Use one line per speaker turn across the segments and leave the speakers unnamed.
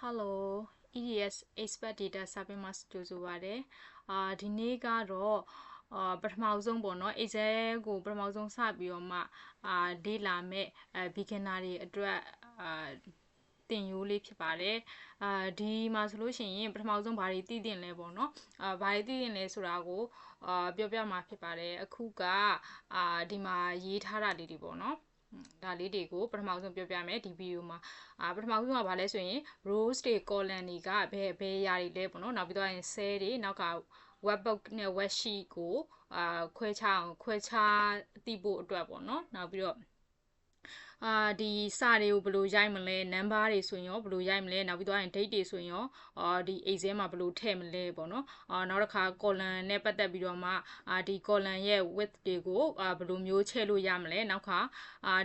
Hello EDS Expert Data Service Master ကြိုဆိုပါရစေဒီနေ့ကတော့ပထမဆုံးပေါ့နော် Excel ကိုပထမဆုံးစပြီးတော့မှလေ့လာမဲ့beginner တွေအတွက်သင်ရိုးလေးဖြစ်ပါတယ်ဒီမှာဆိုလို့ရှိရင်ပထမဆုံးဘာတွေသိသင့်လဲပေါ့နော်ဘာတွေသိသင့်လဲဆိုတာကိုပြောပြမှာဖြစ်ပါတယ်အခုကဒီမှာရေးထားတာလေးတွေပေါ့နော်ဒါလေးတွေကိုပထမဆုံးပြောပြမယ်ဒီဗီဒီယိုမှာပထမဆုံးကဘာလဲဆိုရင် rows တွေ column တွေကဘယ်အရာတွေလဲပေါ့နော်နောက်ပြီးတော့ရင် cell တွေနောက်က webbook နဲ့ worksheet ကိုခွဲခြားသိဖို့အတွက်ပေါ့နော်နောက်ပြီးတော့ဒီစာတွေကိုဘယ်လိုရိုက်မလဲ number တွေဆိုရင်ရောဘယ်လိုရိုက်မလဲနောက်ပြီးတော့ရင် date တွေဆိုရင်ရောဒီ Excel မှာဘယ်လိုထည့်မလဲပေါ့နော်နောက်တစ်ခါ column နဲ့ပတ်သက်ပြီးတော့မှဒီ column ရဲ့ width တွေကိုဘယ်လိုမျိုးချဲ့လို့ရမလဲနောက်ခါ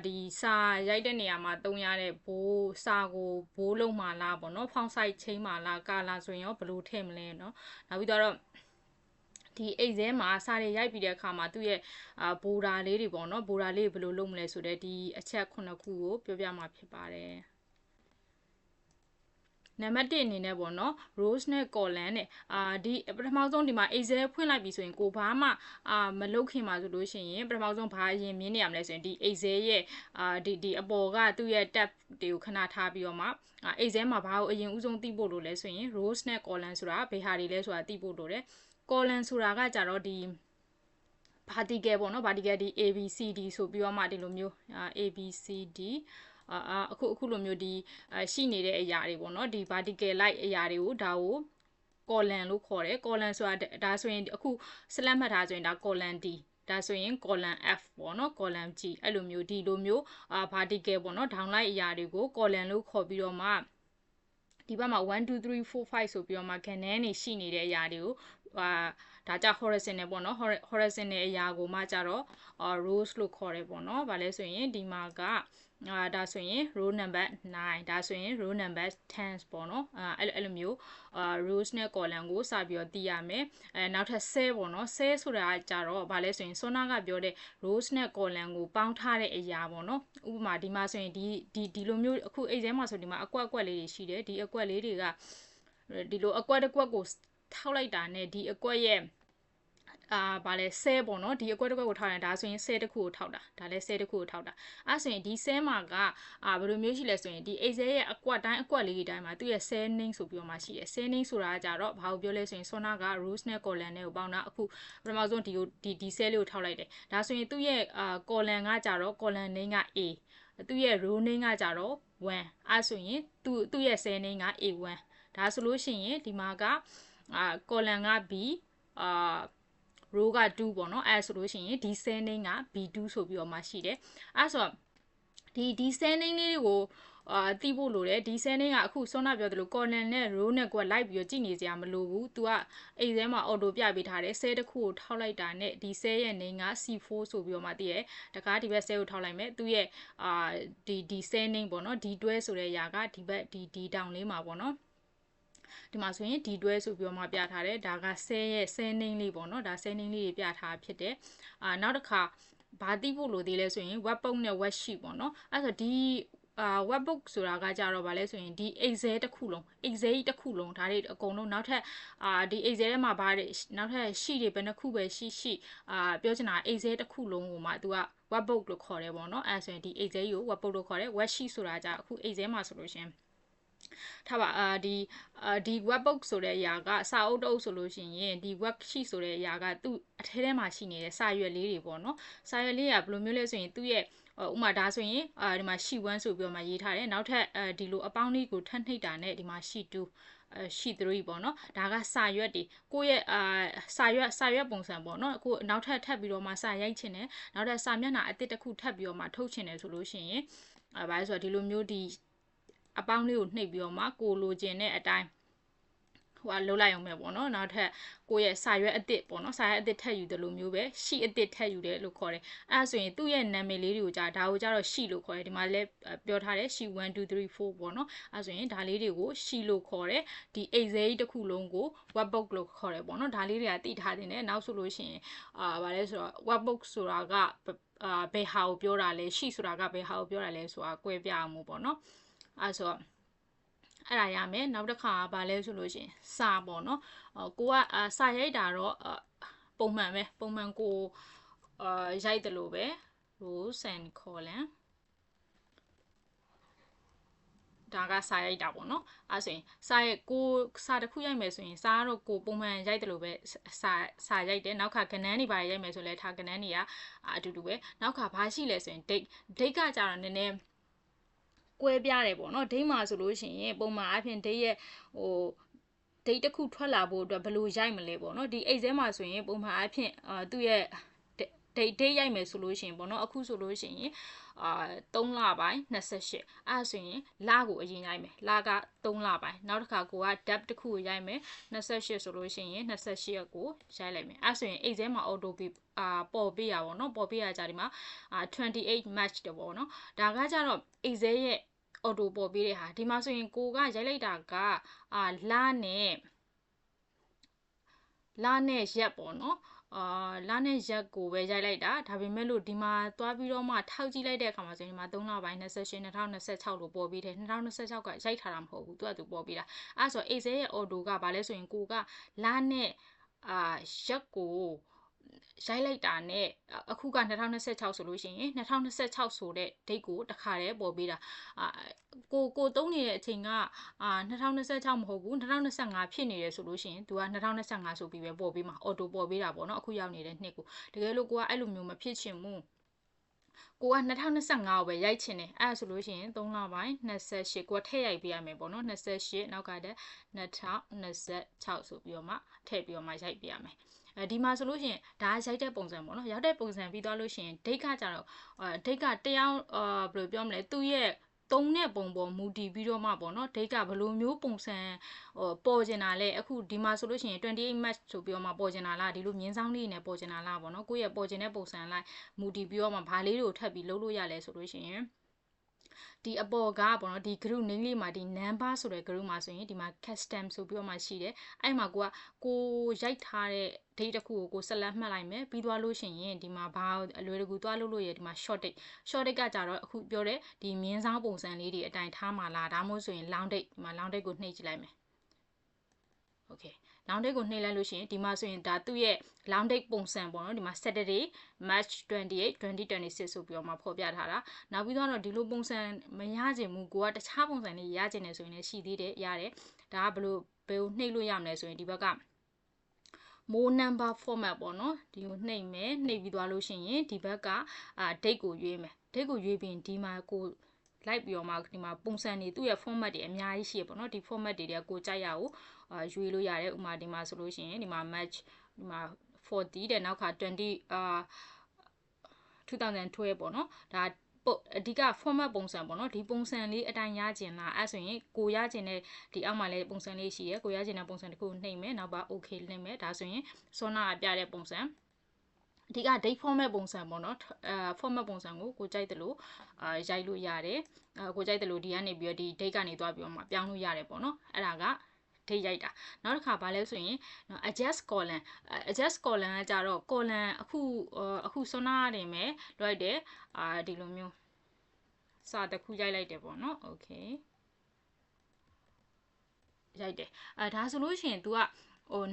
ဒီစာရိုက်တဲ့နေရာမှာသုံးရတဲ့ဘိုးစာကိုဘိုးလုံးမှာလားပေါ့နော် font size ချိန်မှာလား color ဆိုရင်ရောဘယ်လိုထည့်မလဲเนาะနောက်ပြီးတော့ဒီ Excel မှာစာတွေရိုက်ပြီးတဲ့အခါမှာသူ့ရဲ့border လေးတွေပေါ့နော် border လေးဘယ်လိုလုပ်မလဲဆိုတော့ဒီအချက်9ခုကိုပြောပြမှာဖြစ်ပါတယ်နံပါတ်1အနေနဲ့ပေါ့နော် rows နဲ့ column နဲ့ဒီပထမဆုံးဒီမှာ Excel ဖွင့်လိုက်ပြီဆိုရင်ကိုဘာမှမလုပ်ခင်မှာဆိုလို့ရှိရင်ပထမဆုံးဘာအရင်မြင်နေရမလဲဆိုရင်ဒီ Excel ရဲ့ဒီအပေါ်ကသူ့ရဲ့ tab တွေကိုခဏထားပြီးတော့မှExcel မှာဘာကိုအရင်ဦးဆုံးသိဖို့လိုလဲဆိုရင် rows နဲ့ column ဆိုတာဘယ်ဟာတွေလဲဆိုတာသိဖို့လိုတယ် column ဆိုတာကကြတော့ဒီ vertical ပေါ့နော် vertical ဒီ ABCD ဆိုပြီးတော့မှဒီလိုမျိုး ABCDအခုလိုမျိုးဒီရှိနေတဲ့အရာတွေပေါ့နော်ဒီ vertical like အရာတွေကိုဒါကို column လို့ခေါ်တယ် column ဆိုတာဒါဆိုရင်အခု select မှတ်ထားဆိုရင်ဒါ column D ဒါဆိုရင် column F ပေါ့နော် column G အဲ့လိုမျိုးဒီလိုမျိုး vertical ပေါ့နော် down like အရာတွေကို column လို့ခေါ်ပြီးတော့မှဒီဘက်မှာ1 2 3 4 5ဆိုပြီးတော့မှ cannon တွေရှိနေတဲ့အရာတွေကိုဒါကြ horizontal ပေါ့နော် horizontal အရာကိုမှကြတော့rows လို့ခေါ်တယ်ပေါ့နော်ဗာလဲဆိုရင်ဒီမှာကဒါဆိုရင် row number 9ဒါဆိုရင် row number 10ပေါ့နော်အဲ့လိုမျိုးrows နဲ့ column ကိုစပြီးတော့သိရမယ်နောက်ထပ် cell ပေါ့နော် cell ဆိုတာကကြတော့ဗာလဲဆိုရင်စောနာကပြောတဲ့ rows နဲ့ column ကိုပေါင်းထားတဲ့အရာပေါ့နော်ဥပမာဒီမှာဆိုရင်ဒီလိုမျိုးအခု Excel မှာဆိုဒီမှာအကွက်လေးတွေရှိတယ်ဒီအကွက်လေးတွေကဒီလိုအကွက်တစ်ကွက်ကိုထောက်လိုက်တာနဲ့ဒီအကွက်ရဲ့ဗာလဲ cell ပေါ့နော်ဒီအကွက်တစ်ကွက်ကိုထောက်တယ်ဒါဆိုရင် cell တစ်ခုကိုထောက်တာဒါလဲ cell တစ်ခုကိုထောက်တာအဲ့ဆိုရင်ဒီ cell မှာကဘယ်လိုမျိုးရှိလဲဆိုရင်ဒီ Excel ရဲ့အကွက်တိုင်းအကွက်လေးတွေတိုင်းမှာသူ့ရဲ့ cell name ဆိုပြီးတော့မှရှိတယ် cell name ဆိုတာကြတော့ဘာကိုပြောလဲဆိုရင်စောနာက rows နဲ့ column နဲ့ကိုပေါင်းတာအခုပထမဆုံးဒီ cell လေးကိုထောက်လိုက်တယ်ဒါဆိုရင်သူ့ရဲ့ column ကကြတော့ column name က A သူ့ရဲ့ row name ကကြတော့1အဲ့ဆိုရင်သူ့ရဲ့ cell name က A1 ဒါဆိုလို့ရှိရင်ဒီမှာကcolumn က B row က2ပေါ့နော်အဲ့ဆိုလို့ရှိရင်ဒီ cell name က B2 ဆိုပြီးတော့မှရှိတယ်အဲ့ဆိုဒီ cell name လေးတွေကိုသိဖို့လိုတယ်ဒီ cell name ကအခုစောနာပြောသလို column နဲ့ row နဲ့ကိုလိုက်ပြီးတော့ကြည့်နေစရာမလိုဘူး तू က Excel မှာ auto ပြပေးထားတယ် cell တစ်ခုကိုထောက်လိုက်တာနဲ့ဒီ cell ရဲ့ name က C4 ဆိုပြီးတော့မှသိရတကားဒီဘက် cell ကိုထောက်လိုက်မယ်သူရဲ့ဒီ cell name ပေါ့နော်ဒီတွဲဆိုတဲ့အရာကဒီဘက်ဒီတောင်လေးမှာပေါ့နော်ဒီမှာဆိုရင်ဒီတွဲဆိုပြီးတော့မှပြထားတယ်ဒါက cell ရဲ့ cell name လေးပေါ့နော်ဒါ cell name လေးတွေပြထားဖြစ်တယ်နောက်တစ်ခါဘာသိဖို့လိုသေးလဲဆိုရင် webbook နဲ့ worksheet ပေါ့နော်အဲ့ဆိုဒီ webbook ဆိုတာကကြတော့ဗာလဲဆိုရင်ဒီ Excel တစ်ခုလုံး Excel တစ်ခုလုံးဒါတွေအကုန်လုံးနောက်ထပ်ဒီ Excel ထဲမှာဗားတွေနောက်ထပ် sheet တွေဘယ်နှခုပဲရှိပြောချင်တာ Excel တစ်ခုလုံးကိုမှ तू က webbook လို့ခေါ်တယ်ပေါ့နော်အဲ့ဆိုရင်ဒီ Excel ကို webbook လို့ခေါ်တယ် worksheet ဆိုတာကြအခု Excel မှာဆိုလို့ရှင်ထားပါဒီ webbook ဆိုတဲ့အရာကစာအုပ်တအုပ်ဆိုလို့ရှိရင်ဒီ worksheet ဆိုတဲ့အရာကသူ့အထဲထဲမှာရှိနေတဲ့စာရွက်လေးတွေပေါ့နော်စာရွက်လေးကဘယ်လိုမျိုးလဲဆိုရင်သူ့ရဲ့ဥမာဒါဆိုရင်ဒီမှာ sheet 1ဆိုပြီးတော့မှရေးထားတယ်နောက်ထပ်ဒီလိုအပေါင်းလေးကိုထပ်နှိပ်တာနဲ့ဒီမှာ sheet 2sheet 3ပေါ့နော်ဒါကစာရွက်တွေကိုယ့်ရဲ့စာရွက်ပုံစံပေါ့နော်ကိုနောက်ထပ်ပြီးတော့မှစာရိုက်ချင်တယ်နောက်ထပ်စာမျက်နှာအသစ်တစ်ခုထပ်ပြီးတော့မှထုတ်ချင်တယ်ဆိုလို့ရှိရင်ဘာလဲဆိုတော့ဒီလိုမျိုးဒီအပေါင်းလေးကိုနှိပ်ပြီးတော့မှကိုလိုချင်တဲ့အတိုင်းလှုပ်လိုက်အောင်ပဲပေါ့နော်နောက်ထပ်ကိုယ့်ရဲ့စာရွက်အသစ်ပေါ့နော်စာရွက်အသစ်ထပ်ယူတယ်လို့မျိုးပဲရှိအသစ်ထပ်ယူတယ်လို့ခေါ်တယ်အဲ့ဆိုရင်သူ့ရဲ့နာမည်လေးတွေကိုဒါကိုကြတော့ရှိလို့ခေါ်တယ်ဒီမှာလည်းပြောထားတယ်ရှိ1 2 3 4ပေါ့နော်အဲ့ဆိုရင်ဒါလေးတွေကိုရှိလို့ခေါ်တယ်ဒီ Excel တစ်ခုလုံးကို webbook လို့ခေါ်တယ်ပေါ့နော်ဒါလေးတွေကသိထားတယ်နောက်ဆိုလို့ရှိရင်ဗာလဲဆိုတော့ webbook ဆိုတာကဘယ်ဟာကိုပြောတာလဲရှိဆိုတာကဘယ်ဟာကိုပြောတာလဲဆိုတာ꿰ပြအောင်ပေါ့နော်အဲ့ဆို အဲ့ဒါရမယ်နောက်တစ်ခါဗာလဲဆိုလို့ရှိရင်စာပေါ့နော်ကိုကစာရိုက်တာတော့ပုံမှန်ပဲပုံမှန်ကိုရိုက်တယ်လို့ပဲ rows and column ဒါကစာရိုက်တာပေါ့နော်အဲ့ဆိုရင်စာရဲ့ကိုစာတစ်ခုရိုက်မယ်ဆိုရင်စာကတော့ကိုပုံမှန်ရိုက်တယ်လို့ပဲစာရိုက်တယ်နောက်ကကဏ္ဍတွေပါရိုက်မယ်ဆိုလဲထားကဏ္ဍတွေကအတူတူပဲနောက်ကဘာရှိလဲဆိုရင် date ကကြတော့နည်းနည်းကွဲပြားတယ်ပေါ့နော် date မှာဆိုလို့ရှိရင်ပုံမှန်အပြင် date ရဲ့date တစ်ခုထွက်လာဖို့အတွက်ဘယ်လိုရိုက်မလဲပေါ့နော်ဒီ exam မှာဆိုရင်ပုံမှန်အပြင်သူ့ရဲ့ date ရိုက်မယ်ဆိုလို့ရှိရင်ပေါ့နော်အခုဆိုလို့ရှိရင်3လပိုင်း28အဲ့ဆိုရင်လကိုအရင်ရိုက်မယ်လက3လပိုင်းနောက်တစ်ခါကိုက date တစ်ခုကိုရိုက်မယ်28ဆိုလို့ရှိရင်28ရက်ကိုရိုက်လိုက်မယ်အဲ့ဆိုရင် exam မှာ auto ပေါ်ပေးရပါတော့ပေါ်ပေးရကြဒီမှာ28 match တပေါ့နော်ဒါကကြတော့ exam ရဲ့ auto ပေါ်ပေးတဲ့ဟာဒီမှာဆိုရင်ကိုကရိုက်လိုက်တာကလနဲ့ရက်ပေါ့နော်လနဲ့ရက်ကိုပဲရိုက်လိုက်တာဒါပေမဲ့လို့ဒီမှာသွားပြီးတော့မှထောက်ကြည့်လိုက်တဲ့အခါမှာဆိုရင်ဒီမှာ3လပိုင်း28 2026လို့ပေါ်ပြီးတယ်2026ကရိုက်ထားတာမဟုတ်ဘူးသူကသူပေါ်ပြီးတာအဲ့ဆို Excel ရဲ့ auto ကဘာလဲဆိုရင်ကိုကလနဲ့ရက်ကိုရိုက်လိုက်တာနဲ့အခုက2026ဆိုလို့ရှိရင်2026ဆိုတဲ့ date ကိုတခါတည်းပေါ်ပေးတာကိုသုံးနေတဲ့အချိန်က2026မဟုတ်ဘူး2025ဖြစ်နေတယ်ဆိုလို့ရှိရင်သူက2025ဆိုပြီးပဲပေါ်ပေးမှာ auto ပေါ်ပေးတာပေါ့နော်အခုရောက်နေတဲ့နှစ်ကိုတကယ်လို့ကိုကအဲ့လိုမျိုးမဖြစ်ချင်ဘူးကိုက2025ကိုပဲရိုက်ချင်တယ်အဲ့ဒါဆိုလို့ရှိရင်3လပိုင်း28ကိုကထည့်ရိုက်ပေးရမယ်ပေါ့နော်28နောက်ကတည်း2026ဆိုပြီးတော့မှထည့်ပြီးတော့မှရိုက်ပေးရမယ်ဒီမှာဆိုလို့ရှိရင်ဒါရိုက်တဲ့ပုံစံပေါ့နော်ရောက်တဲ့ပုံစံပြီးသွားလို့ရှိရင် date ကကြတော့date ကတယောက်ဘယ်လိုပြောမလဲသူ့ရဲ့သုံးတဲ့ပုံပေါ်မူတည်ပြီးတော့မှပေါ့နော် date ကဘယ်လိုမျိုးပုံစံပေါ်ကျင်တာလဲအခုဒီမှာဆိုလို့ရှိရင်28 match ဆိုပြီးတော့မှပေါ်ကျင်တာလားဒီလိုမြင်းဆောင်လေးနဲ့ပေါ်ကျင်တာလားပေါ့နော်ကိုယ့်ရဲ့ပေါ်ကျင်တဲ့ပုံစံလိုက်မူတည်ပြီးတော့မှဘာလေးတွေကိုထပ်ပြီးလုပ်လို့ရလဲဆိုလို့ရှိရင်ဒီအပေါ်ကပေါ့နော်ဒီ group name လေးမှာဒီ number ဆိုတဲ့ group မှာဆိုရင်ဒီမှာ custom ဆိုပြီးတော့မှရှိတယ်အဲ့မှာကိုရိုက်ထားတဲ့ date တစ်ခုကိုဆက်လက်မှတ်လိုက်မယ်ပြီးသွားလို့ရှိရင်ဒီမှာဘာအလွယ်တကူသွားလို့ရဒီမှာ short date ကကြတော့အခုပြောတဲ့ဒီမြင်းဆောင်ပုံစံလေးတွေအတိုင်းထားမှာလားဒါမှမဟုတ်ဆိုရင် long date ဒီမှာ long date ကိုနှိပ်ကြည့်လိုက်မယ်โอเค long date ကိုနှိပ်လိုက်လို့ရှိရင်ဒီမှာဆိုရင်ဒါသူ့ရဲ့ long date ပုံစံပေါ့နော်ဒီမှာ Saturday March 28 2026ဆိုပြီးတော့မှဖော်ပြထားတာနောက်ပြီးတော့ဒီလိုပုံစံမရချင်ဘူးကိုကတခြားပုံစံလေးရချင်တယ်ဆိုရင်လည်းရှိသေးတယ်ရတယ်ဒါကဘယ်လိုနှိပ်လို့ရမလဲဆိုရင်ဒီဘက်က more number format ပေါ့နော်ဒီကိုနှိပ်မယ်နှိပ်ပြီးသွားလို့ရှိရင်ဒီဘက်ကdate ကိုရွေးမယ် date ကိုရွေးပြီးဒီမှာကိုလိုက်ပြီးတော့မှဒီမှာပုံစံတွေသူ့ရဲ့ format တွေအများကြီးရှိရပေါ့နော်ဒီ format တွေကကိုကြိုက်ရအောင်ရွေးလို့ရတယ်ဥမာဒီမှာဆိုလို့ရှိရင်ဒီမှာ match ဒီမှာ40တဲ့နောက်က202012ပေါ့နော်ဒါအဓိက format ပုံစံပေါ့နော်ဒီပုံစံလေးအတိုင်းရကျင်လားအဲ့ဆိုရင်ကိုရကျင်တဲ့ဒီအောက်မှာလည်းပုံစံလေးရှိရယ်ကိုရကျင်တဲ့ပုံစံတစ်ခုနှိပ်မယ်နောက်ပါ okay နှိပ်မယ်ဒါဆိုရင်စောနာပြတဲ့ပုံစံအဓိက date format ပုံစံပေါ့နော်format ပုံစံကိုကြိုက်တယ်လို့ရိုက်လို့ရတယ်ကိုကြိုက်တယ်လို့ဒီကနေပြီးတော့ဒီ date ကနေသွားပြီးတော့မှပြောင်းလို့ရတယ်ပေါ့နော်အဲ့ဒါကdate ရိုက်တာနောက်တစ်ခါဗာလဲဆိုရင် adjust column ကကြတော့ column အခုစောနာနေမယ်လွှိုက်တယ်ဒီလိုမျိုးစာတစ်ခုရိုက်လိုက်တယ်ပေါ့နော် okay ရိုက်တယ်ဒါဆိုလို့ရှိရင် तू က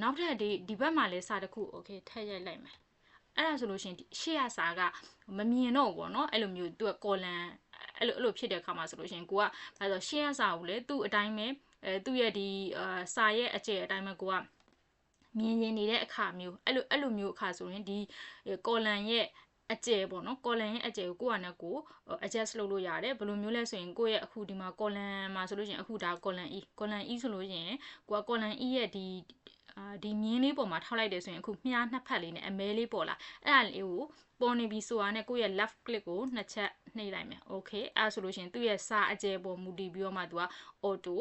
နောက်ထပ်ဒီဘက်မှာလဲစာတစ်ခု okay ထည့်ရိုက်လိုက်မယ်အဲ့ဒါဆိုလို့ရှိရင်ရှေ့ရစာကမမြင်တော့ဘူးပေါ့နော်အဲ့လိုမျိုး तू က column အဲ့လိုဖြစ်တဲ့အခါမှာဆိုလို့ရှိရင်ကိုကဘာလို့ရှေ့ရစာကိုလေသူ့အတိုင်းပဲသူ့ရဲ့ဒီစာရဲ့အကျယ်အတိုင်းပဲကိုကမြင်ရင်နေတဲ့အခါမျိုးအဲ့လိုမျိုးအခါဆိုရင်ဒီ column ရဲ့အကျယ်ပေါ့နော် column ရဲ့အကျယ်ကိုကိုယ့်အနေနဲ့ကို adjust လုပ်လို့ရတယ်ဘယ်လိုမျိုးလဲဆိုရင်ကိုယ့်ရဲ့အခုဒီမှာ column မှာဆိုလို့ရှိရင်အခုဒါ column E ဆိုလို့ရှိရင်ကိုက column E ရဲ့ဒီမြင်းလေးပေါ်မှာထောက်လိုက်တယ်ဆိုရင်အခုမြားနှစ်ဖက်လေးနဲ့အမဲလေးပေါ်လာအဲ့ဒါလေးကိုပေါ်နေပြီဆိုတာနဲ့ကိုယ့်ရဲ့ left click ကိုနှစ်ချက်နှိပ်လိုက်မယ် okay အဲ့ဆိုလို့ရှိရင်သူ့ရဲ့စာအကျယ်ပေါ်မူတည်ပြီးတော့မှသူက auto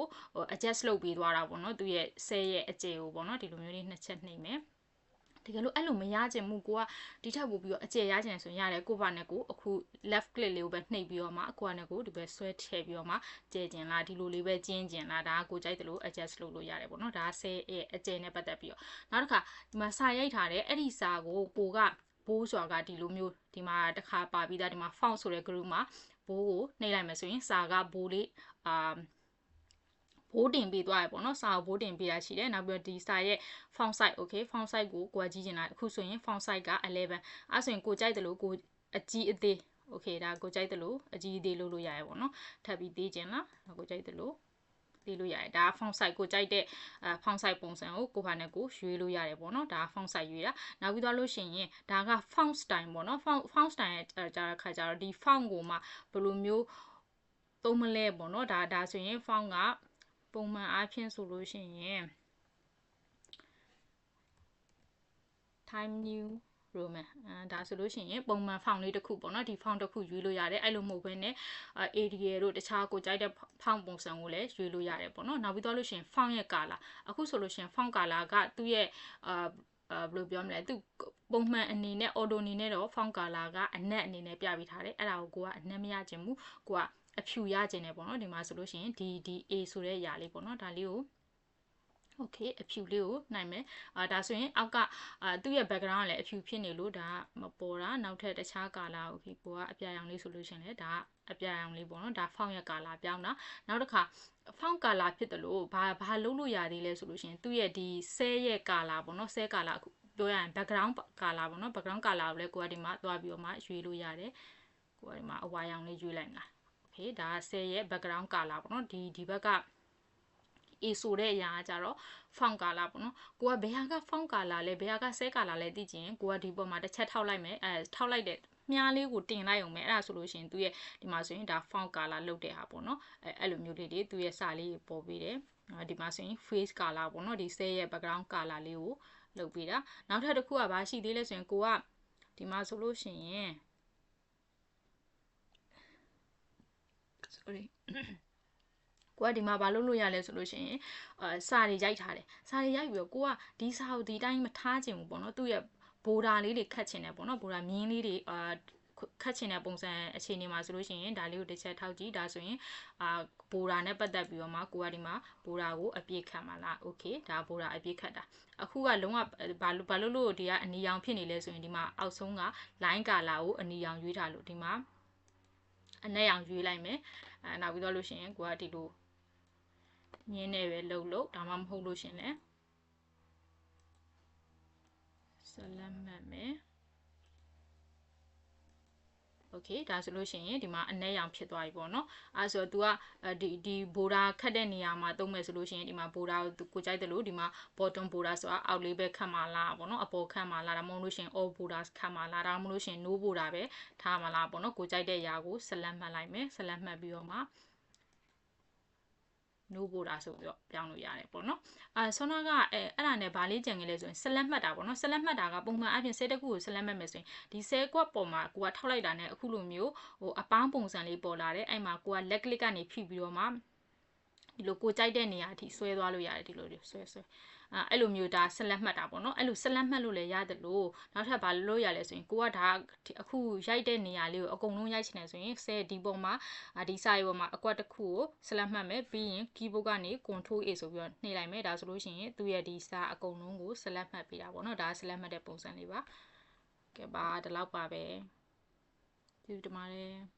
adjust လုပ်ပေးသွားတာပေါ့နော်သူ့ရဲ့ဆဲရဲ့အကျယ်ကိုပေါ့နော်ဒီလိုမျိုးလေးနှစ်ချက်နှိပ်မယ်တကယ်လို့အဲ့လိုမရချင်ဘူးကိုကဒီထက်ပိုပြီးတော့အကျယ်ရချင်ဆိုရင်ရတယ်ကိုဘာနဲ့ကိုအခု left click လေးကိုပဲနှိပ်ပြီးတော့မှကိုကနဲ့ကိုဒီဘက်ဆွဲထည့်ပြီးတော့မှကျဲကျင်လားဒီလိုလေးပဲကျင်းကျင်လားဒါကကိုကြိုက်တယ်လို့ adjust လုပ်လို့ရတယ်ပေါ့နော်ဒါဆဲရဲ့အကျယ်နဲ့ပတ်သက်ပြီးတော့နောက်တစ်ခါဒီမှာစာရိုက်ထားတယ်အဲ့ဒီစာကိုကိုကဘိုးစွာကဒီလိုမျိုးဒီမှာတစ်ခါပါပြီးသားဒီမှာ font ဆိုတဲ့ group မှာဘိုးကိုနှိပ်လိုက်မယ်ဆိုရင်စာကဘိုးလေးဘ ဘိုးတင်ပေးသွားရပေါ့နော်စာကိုဘိုးတင်ပေးရရှိတယ်နောက်ပြီးတော့ဒီစာရဲ့ font size okay font size ကိုကြည့်ချင်တာအခုဆိုရင် font size က11အဲ့ဆိုရင်ကိုကြိုက်တယ်လို့ကိုအကြီးအသေး okay ဒါကိုကြိုက်တယ်လို့အကြီးအသေးလုပ်လို့ရတယ်ပေါ့နော်ထပ်ပြီးသေးချင်လားကိုကြိုက်တယ်လို့သေးလို့ရတယ်ဒါ font size ကိုကြိုက်တဲ့font size ပုံစံကိုဘာနဲ့ကိုရွေးလို့ရတယ်ပေါ့နော်ဒါ font size ရွေးတာနောက်ပြီးတော့လို့ရှိရင်ဒါက font style ပေါ့နော် font style ရဲ့ကြာခါကျတော့ဒီ font ကိုမှဘယ်လိုမျိုးသုံးမလဲပေါ့နော်ဒါဆိုရင် font ကပုံမှန်အားဖြင့်ဆိုလို့ရှိရင် Time New Roman ဒါဆိုလို့ရှိရင်ပုံမှန် font လေးတစ်ခုပေါ့နော်ဒီ font တစ်ခုရွေးလို့ရတယ်အဲ့လိုမဟုတ်ဘဲနဲ့ Arial တို့တခြားကိုကြိုက်တဲ့ font ပုံစံကိုလည်းရွေးလို့ရတယ်ပေါ့နော်နောက်ပြီးတော့လို့ရှိရင် font ရဲ့ color အခုဆိုလို့ရှိရင် font color ကသူ့ရဲ့ဘယ်လိုပြောမလဲသူပုံမှန်အနေနဲ့ auto အနေနဲ့တော့ font color ကအနက်အနေနဲ့ပြပေးထားတယ်အဲ့ဒါကိုကအနက်မရချင်ဘူးကိုကအဖြူရချင်တယ်ပေါ့နော်ဒီမှာဆိုလို့ရှိရင်ဒီ A ဆိုတဲ့ຢာလေးပေါ့နော်ဒါလေးကိုokay အဖြူလေးကိုနိုင်မယ်ဒါဆိုရင်အောက်ကသူ့ရဲ့ background ကလည်းအဖြူဖြစ်နေလို့ဒါမပေါ်တာနောက်ထပ်တခြား color ကိုကိုကအပြာရောင်လေးဆိုလို့ရှိရင်လည်းဒါအပြာရောင်လေးပေါ့နော်ဒါ font ရဲ့ color ပြောင်းတာနောက်တစ်ခါ font color ဖြစ်တယ်လို့ဘာလုပ်လို့ရသေးလဲဆိုလို့ရှိရင်သူ့ရဲ့ဒီ cell ရဲ့ color ပေါ့နော် cell color အခုပြောရရင် background color ပေါ့နော် background color ကိုလည်းကိုကဒီမှာသွားပြီးတော့မှရွေးလို့ရတယ်ကိုကဒီမှာအဝါရောင်လေးရွေးလိုက်မလား okay ဒါ cell ရဲ့ background color ပေါ့နော်ဒီဘက်ကA ဆိုတဲ့အရာကကြတော့ font color ပေါ့နော်ကိုကဘယ်ဟာက font color လဲဘယ်ဟာက cell color လဲသိချင်ကိုကဒီပေါ်မှာတစ်ချက်ထောက်လိုက်မယ်ထောက်လိုက်တဲ့မြားလေးကိုတင်လိုက်အောင်မယ်အဲ့ဒါဆိုလို့ရှိရင်သူရဲ့ဒီမှာဆိုရင်ဒါ font color လုပ်တဲ့ဟာပေါ့နော်အဲ့လိုမျိုးလေးတွေသူရဲ့စာလေးပေါ်ပေးတယ်ဒီမှာဆိုရင် face color ပေါ့နော်ဒီ cell ရဲ့ background color လေးကိုလုပ်ပေးတာနောက်ထပ်တစ်ခုကဘာရှိသေးလဲဆိုရင်ကိုကဒီမှာဆိုလို့ရှိရင် sorry ကိုကဒီမှာဘာလုပ်လို့ရလဲဆိုလို့ရှိရင်စာတွေရိုက်ထားတယ်စာတွေရိုက်ပြီးတော့ကိုကဒီစာကိုဒီတိုင်းမထားချင်ဘူးပေါ့နော်သူ့ရဲ့ဘိုဒါလေးတွေခတ်ချင်တယ်ပေါ့နော်ဘိုဒါမြင်းလေးတွေခတ်ချင်တဲ့ပုံစံအခြေအနေမှာဆိုလို့ရှိရင်ဒါလေးကိုတစ်ချက်ထောက်ကြည့်ဒါဆိုရင်ဘိုဒါနဲ့ပတ်သက်ပြီးတော့မှကိုကဒီမှာဘိုဒါကိုအပြည့်ခတ်မှာလား okay ဒါဘိုဒါအပြည့်ခတ်တာအခုကလုံးဝဘာလို့ဒီကအနီရောင်ဖြစ်နေလဲဆိုရင်ဒီမှာအောက်ဆုံးက line color ကိုအနီရောင်ရွေးထားလို့ဒီမှာအနက်ရောင်ရွေးလိုက်မယ်နောက်ပြီးတော့လို့ရှိရင်ကိုကဒီလိုညင်းနေပဲလှုပ်ဒါမှမဟုတ်လို့ရှင်လဲဆက်လက်မှတ်မယ် okay ဒါဆိုလို့ရှိရင်ဒီမှာအနက်ရောင်ဖြစ်သွားပြီပေါ့နော်အဲဆိုတော့ तू ကဒီဘိုဒါခတ်တဲ့နေရာမှာသုံးမယ်ဆိုလို့ရှိရင်ဒီမှာဘိုဒါကိုကြိုက်တယ်လို့ဒီမှာ bottom ဘိုဒါဆိုတာအောက်လေးပဲခတ်မှာလားပေါ့နော်အပေါ်ခတ်မှာလားဒါမှမဟုတ်လို့ရှိရင် all ဘိုဒါခတ်မှာလားဒါမှမဟုတ်လို့ရှိရင် no ဘိုဒါပဲထားမှာလားပေါ့နော်ကိုကြိုက်တဲ့ຢာကိုဆက်လက်မှတ်လိုက်မယ်ဆက်လက်မှတ်ပြီးတော့မှno ဘိုဒါဆိုပြီးတော့ပြောင်းလို့ရတယ်ပေါ့နော်ဆောနာကအဲ့ဒါနဲ့ဗာလေးကြံခဲ့လဲဆိုရင်ဆက်လက်မှတ်တာပေါ့နော်ဆက်လက်မှတ်တာကပုံမှန်အပြင်ဆဲတစ်ခုကိုဆက်လက်မှတ်မယ်ဆိုရင်ဒီဆဲကွက်ပေါ်မှာကိုကထောက်လိုက်တာနဲ့အခုလိုမျိုးအပေါင်းပုံစံလေးပေါ်လာတယ်အဲ့မှာကိုကလက်ကလစ်ကနေဖိပြီးတော့မှဒီလိုကိုကြိုက်တဲ့နေရာအထိဆွဲသွားလို့ရတယ်ဒီလိုဆွဲအဲ့လိုမျိုးဒါဆက်လက်မှတ်တာပေါ့နော်အဲ့လိုဆက်လက်မှတ်လို့လည်းရတယ်လို့နောက်ထပ်ဘာလို့ရလဲဆိုရင်ကိုကဒါအခုရိုက်တဲ့နေရာလေးကိုအကုန်လုံးရိုက်ချင်တယ်ဆိုရင်ဆဲဒီပုံမှာဒီစာရေးပေါ်မှာအကွက်တစ်ခုကိုဆက်လက်မှတ်မယ်ပြီးရင် keyboard ကနေ control A ဆိုပြီးတော့နှိပ်လိုက်မယ်ဒါဆိုလို့ရှိရင်သူ့ရဲ့ဒီစာအကုန်လုံးကိုဆက်လက်မှတ်ပေးတာပေါ့နော်ဒါဆက်လက်မှတ်တဲ့ပုံစံလေးပါကဲပါဒီလောက်ပါပဲကျေးဇူးတင်ပါတယ်